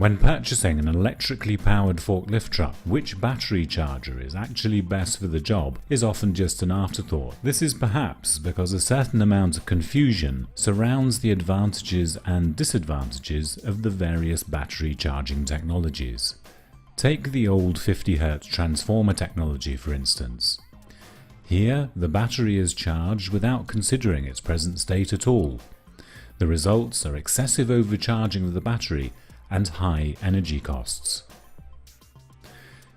When purchasing an electrically powered forklift truck, which battery charger is actually best for the job is often just an afterthought. This is perhaps because a certain amount of confusion surrounds the advantages and disadvantages of the various battery charging technologies. Take the old 50 Hz transformer technology for instance. Here, the battery is charged without considering its present state at all. The results are excessive overcharging of the battery and high energy costs.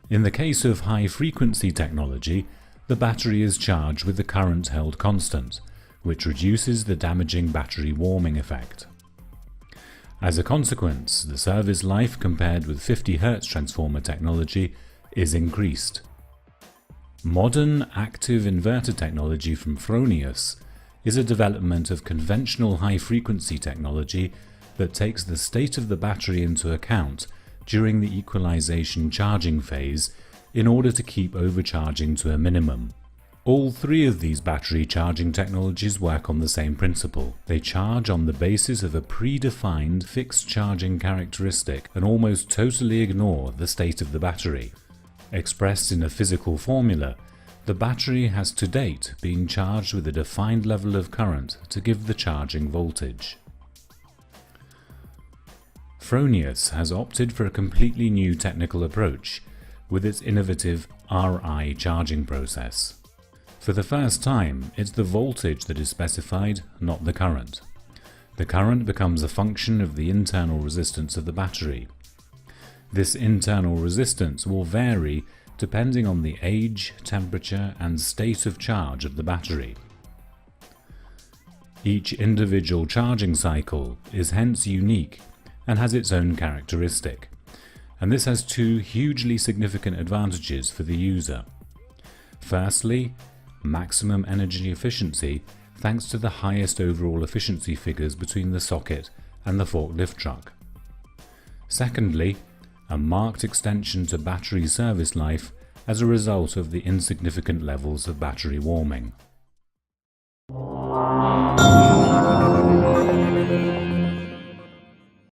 In the case of high-frequency technology, the battery is charged with the current held constant, which reduces the damaging battery warming effect. As a consequence, the service life compared with 50 Hz transformer technology is increased. Modern active inverter technology from Fronius is a development of conventional high-frequency technology that takes the state of the battery into account during the equalization charging phase in order to keep overcharging to a minimum. All three of these battery charging technologies work on the same principle. They charge on the basis of a predefined fixed charging characteristic and almost totally ignore the state of the battery. Expressed in a physical formula, the battery has to date been charged with a defined level of current to give the charging voltage. Fronius has opted for a completely new technical approach with its innovative RI charging process. For the first time, it's the voltage that is specified, not the current. The current becomes a function of the internal resistance of the battery. This internal resistance will vary depending on the age, temperature, and state of charge of the battery. Each individual charging cycle is hence unique and has its own characteristic, and this has two hugely significant advantages for the user. Firstly, maximum energy efficiency thanks to the highest overall efficiency figures between the socket and the forklift truck. Secondly, a marked extension to battery service life as a result of the insignificant levels of battery warming.